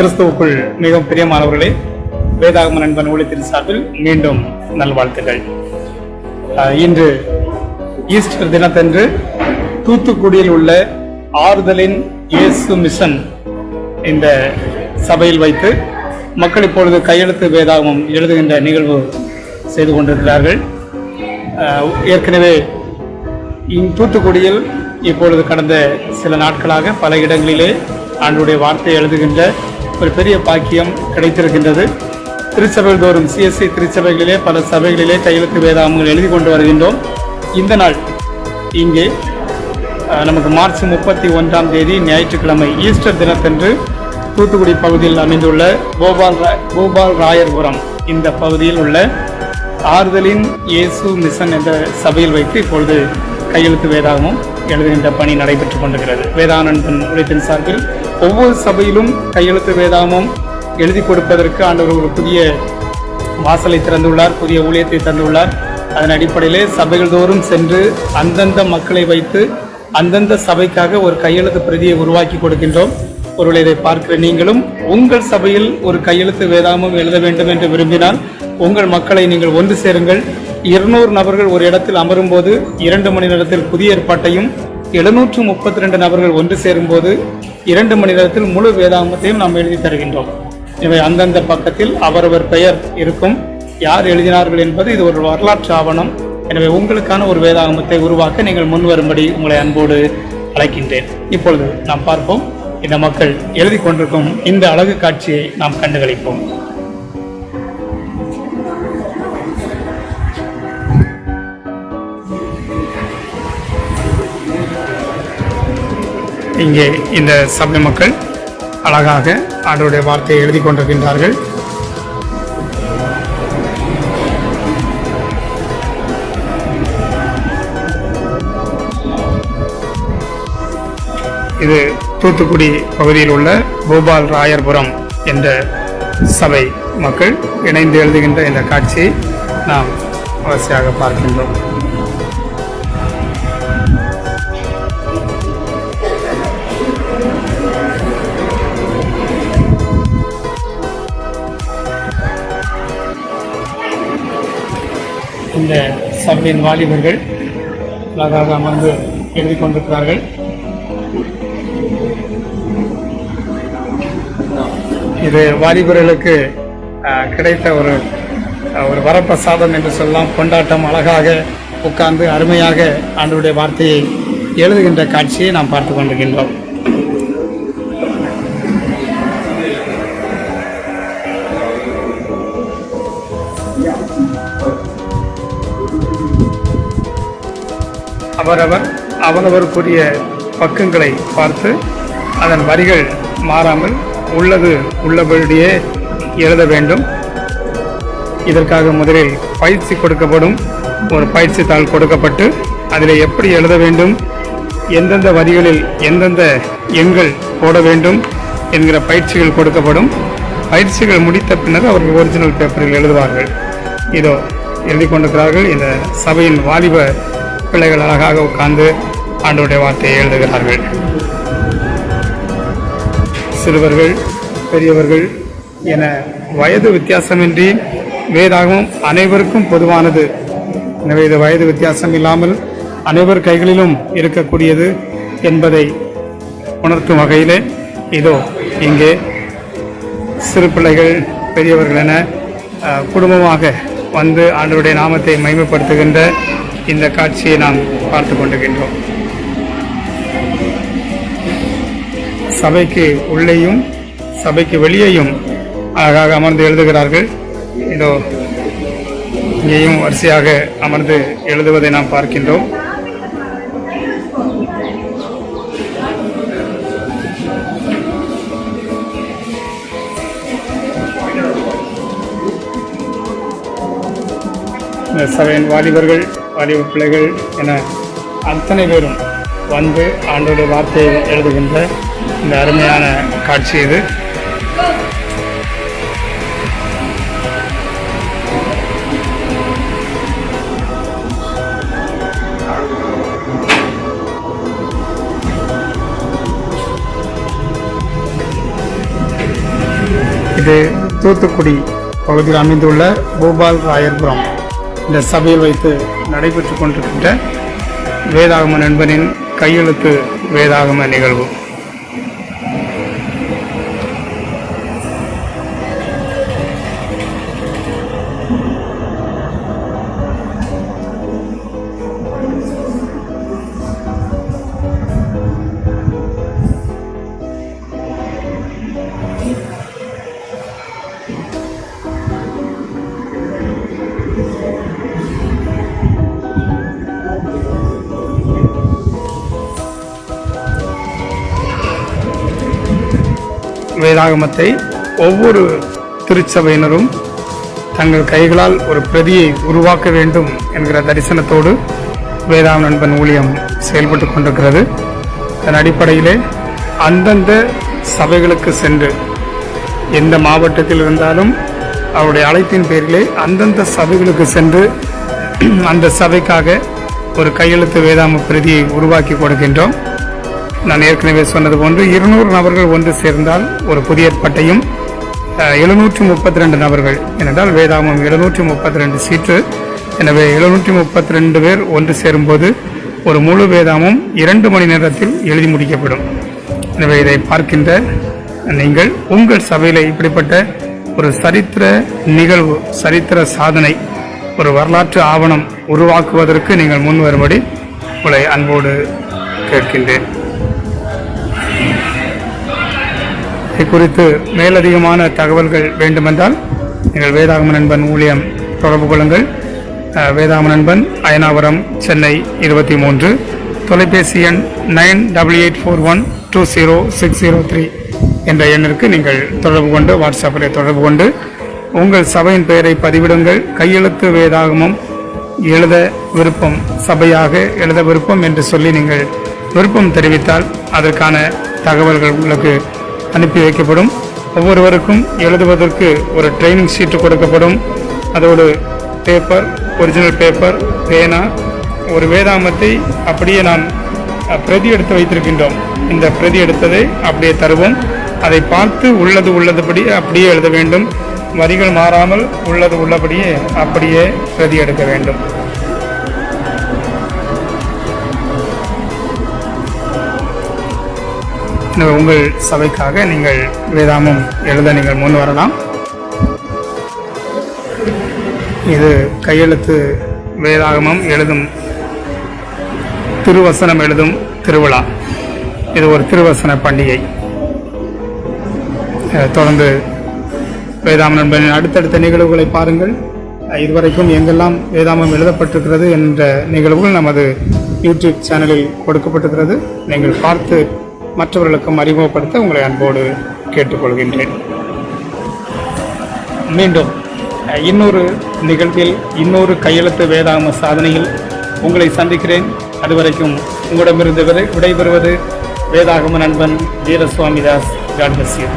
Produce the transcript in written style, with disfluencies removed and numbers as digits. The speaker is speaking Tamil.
கிறிஸ்துவுக்குள் மிகவும் பிரியமானவர்களே, வேதாகம நண்பன் ஊழியத்தின் சார்பில் மீண்டும் நல்வாழ்த்துக்கள். இன்று ஈஸ்டர் தினத்தன்று தூத்துக்குடியில் உள்ள ஆறுதலின் இயேசு மிஷன் இந்த சபையில் வைத்து மக்கள் இப்பொழுது கையெழுத்து வேதாகமம் எழுதுகின்ற நிகழ்வு செய்து கொண்டிருக்கிறார்கள். ஏற்கனவே தூத்துக்குடியில் இப்பொழுது கடந்த சில நாட்களாக பல இடங்களிலே ஆண்டுடைய வார்த்தை எழுதுகின்ற ஒரு பெரிய பாக்கியம் கிடைத்திருக்கின்றது. திருச்சபைகள் தோறும் சிஎஸ்சி திருச்சபைகளிலே பல சபைகளிலே கையெழுத்து வேதாகமங்கள் எழுதி கொண்டு வருகின்றோம். இந்த நாள் இங்கே நமக்கு மார்ச் 31 ஞாயிற்றுக்கிழமை ஈஸ்டர் தினத்தன்று தூத்துக்குடி பகுதியில் அமைந்துள்ள கோபால் ராயர்புரம் இந்த பகுதியில் உள்ள ஆறுதலின் இயேசு மிஷன் என்ற சபையில் வைத்து இப்பொழுது கையெழுத்து வேதாகமம் எழுதுகின்ற பணி நடைபெற்றுக் கொண்டிருக்கிறது. வேதானந்தன் உழைப்பின் சார்பில் ஒவ்வொரு சபையிலும் கையெழுத்து வேதாகமம் எழுதி கொடுப்பதற்கு ஆண்டவர் ஒரு புதிய வாசலை திறந்துள்ளார், புதிய ஊழியத்தை தந்துள்ளார். அதன் அடிப்படையிலே சபைகள் தோறும் சென்று அந்தந்த மக்களை வைத்து அந்தந்த சபைக்காக ஒரு கையெழுத்து பிரதியை உருவாக்கி கொடுக்கின்றோம். ஒருவேளை இதை பார்க்கிற நீங்களும் உங்கள் சபையில் ஒரு கையெழுத்து வேதாகமம் எழுத வேண்டும் என்று விரும்பினால் உங்கள் மக்களை நீங்கள் ஒன்று சேருங்கள். 200 நபர்கள் ஒரு இடத்தில் அமரும் போது 2 மணி நேரத்தில் புதிய ஏற்பாட்டையும், 732 நபர்கள் ஒன்று சேரும் போது 2 மணி நேரத்தில் முழு வேதாகமத்தையும் நாம் எழுதி தருகின்றோம். இவை அந்தந்த பக்கத்தில் அவரவர் பெயர் இருக்கும், யார் எழுதினார்கள் என்பது இது ஒரு வரலாற்று ஆவணம். எனவே உங்களுக்கான ஒரு வேதாகமத்தை உருவாக்க நீங்கள் முன் வரும்படி உங்களை அன்போடு அழைக்கின்றேன். இப்பொழுது நாம் பார்ப்போம், இந்த மக்கள் எழுதி கொண்டிருக்கும் இந்த அழகு காட்சியை நாம் கண்டுகளிப்போம். இங்கே இந்த சபை மக்கள் அழகாக ஆண்டவருடைய வார்த்தையை எழுதி கொண்டிருக்கின்றார்கள். இது தூத்துக்குடி பகுதியில் உள்ள கோபால் ராயர்புரம் என்ற சபை மக்கள் இணைந்து எழுதுகின்ற இந்த காட்சியை நாம் அவசியமாக பார்க்கின்றோம். இந்த சபையின் வாலிபர்கள் அழகாக அமர்ந்து எழுதி கொண்டிருக்கிறார்கள். இது வாலிபர்களுக்கு கிடைத்த ஒரு வரப்பிரசாதம் என்று சொல்லலாம். கொண்டாட்டம், அழகாக உட்கார்ந்து அருமையாக ஆண்டவருடைய வார்த்தையை எழுதுகின்ற காட்சியை நாம் பார்த்து கொண்டிருக்கின்றோம். அவரவருக்குரிய பக்கங்களை பார்த்து அதன் வரிகள் மாறாமல் உள்ளது உள்ளபடியே எழுத வேண்டும். இதற்காக முதலில் பயிற்சி கொடுக்கப்படும். ஒரு பயிற்சி தாள் கொடுக்கப்பட்டு அதில் எப்படி எழுத வேண்டும், எந்தெந்த வரிகளில் எந்தெந்த எண்கள் போட வேண்டும் என்கிற பயிற்சிகள் கொடுக்கப்படும். பயிற்சிகள் முடித்த பின்னர் அவர்கள் ஒரிஜினல் பேப்பரில் எழுதுவார்கள். இதோ எழுதி கொண்டிருக்கிறார்கள். இந்த சபையின் வாலிப பிள்ளைகள் அழகாக உட்கார்ந்து ஆண்டவருடைய வார்த்தையை எழுதுகிறார்கள். சிறுவர்கள், பெரியவர்கள் என வயது வித்தியாசமின்றி வேதாகமம் அனைவருக்கும் பொதுவானது. எனவே இது வயது வித்தியாசம் இல்லாமல் அனைவர் கைகளிலும் இருக்கக்கூடியது என்பதை உணர்த்தும் வகையிலே இதோ இங்கே சிறு பிள்ளைகள், பெரியவர்கள் என குடும்பமாக வந்து ஆண்டவருடைய நாமத்தை மகிமைப்படுத்துகின்ற இந்த காட்சியை நாம் பார்த்து கொண்டிருக்கின்றோம். சபைக்கு உள்ளேயும் சபைக்கு வெளியேயும் அழகாக அமர்ந்து எழுதுகிறார்கள். இதோ இங்கேயும் வரிசையாக அமர்ந்து எழுதுவதை நாம் பார்க்கின்றோம். இந்த சபையின் வாலிபர்கள், வாலிப பிள்ளைகள் என அத்தனை பேரும் வந்து ஆண்டவருடைய வார்த்தையை எழுதுகின்ற இந்த அருமையான காட்சி இது. தூத்துக்குடி பகுதியில் அமைந்துள்ள பூபால் ராயர்புரம் இந்த சபையில் வைத்து நடைபெற்று கொண்டிருக்கின்ற வேதாகம நண்பனின் கையெழுத்து வேதாகம நிகழ்வு. வேதாகமத்தை ஒவ்வொரு திருச்சபையினரும் தங்கள் கைகளால் ஒரு பிரதியை உருவாக்க வேண்டும் என்கிற தரிசனத்தோடு வேதாகம நண்பன் ஊழியம் செயல்பட்டு கொண்டிருக்கிறது. அதன் அடிப்படையிலே அந்தந்த சபைகளுக்கு சென்று எந்த மாவட்டத்தில் இருந்தாலும் அவருடைய அழைப்பின் பேரிலே அந்தந்த சபைகளுக்கு சென்று அந்த சபைக்காக ஒரு கையெழுத்து வேதாகம பிரதியை உருவாக்கி கொடுக்கின்றோம். நான் ஏற்கனவே சொன்னது போன்று 200 நபர்கள் ஒன்று சேர்ந்தால் ஒரு புதிய ஏற்பாட்டையும் 732 நபர்கள் ஏனென்றால் வேதாகமம் 732 சீட்டு. எனவே 732 பேர் ஒன்று சேரும்போது ஒரு முழு வேதாகமும் 2 மணி நேரத்தில் எழுதி முடிக்கப்படும். எனவே இதை பார்க்கின்ற நீங்கள் உங்கள் சபையில் இப்படிப்பட்ட ஒரு சரித்திர நிகழ்வு, சரித்திர சாதனை, ஒரு வரலாற்று ஆவணம் உருவாக்குவதற்கு நீங்கள் முன் வரும்படி உங்களை அன்போடு கேட்கின்றேன். இது குறித்து மேலதிகமான தகவல்கள் வேண்டுமென்றால் நீங்கள் வேதாகம நண்பன் ஊழியம் தொடர்பு கொள்ளுங்கள். வேதாகம நண்பன், அயனாவரம், சென்னை 23. தொலைபேசி எண் 9841200603 என்ற எண்ணிற்கு நீங்கள் தொடர்பு கொண்டு வாட்ஸ்அப்பில் தொடர்பு கொண்டு உங்கள் சபையின் பெயரை பதிவிடுங்கள். கையெழுத்து வேதாகமம் எழுத விருப்பம், சபையாக எழுத விருப்பம் என்று சொல்லி நீங்கள் விருப்பம் தெரிவித்தால் அதற்கான தகவல்கள் உங்களுக்கு அனுப்பி வைக்கப்படும். ஒவ்வொருவருக்கும் எழுதுவதற்கு ஒரு ட்ரைனிங் ஷீட்டு கொடுக்கப்படும். அதோடு பேப்பர், ஒரிஜினல் பேப்பர், பேனா, ஒரு வேதாகமத்தை அப்படியே நாம் பிரதி எடுத்து வைத்திருக்கின்றோம். இந்த பிரதி எடுத்ததை அப்படியே தருவோம். அதை பார்த்து உள்ளபடி அப்படியே எழுத வேண்டும். வரிகள் மாறாமல் உள்ளபடியே அப்படியே பிரதி எடுக்க வேண்டும். உங்கள் சபைக்காக நீங்கள் வேதாகமம் எழுத நீங்கள் முன் வரலாம். இது கையெழுத்து வேதாகமம் எழுதும், திருவசனம் எழுதும் திருவிழா. இது ஒரு திருவசன பண்டிகை. தொடர்ந்து வேதாகம நண்பனின் அடுத்தடுத்த நிகழ்வுகளை பாருங்கள். இதுவரைக்கும் எங்கெல்லாம் வேதாகமம் எழுதப்பட்டிருக்கிறது என்ற நிகழ்வுகள் நமது யூடியூப் சேனலில் கொடுக்கப்பட்டிருக்கிறது. நீங்கள் பார்த்து மற்றவர்களுக்கும் அறிமுகப்படுத்த உங்களை அன்போடு கேட்டுக்கொள்கின்றேன். மீண்டும் இன்னொரு நிகழ்வில் இன்னொரு கையெழுத்து வேதாகம சாதனையில் உங்களை சந்திக்கிறேன். அதுவரைக்கும் உங்களிடமிருந்து விடைபெறுவது வேதாகம நண்பன் வீரசுவாமிதாஸ். God bless you.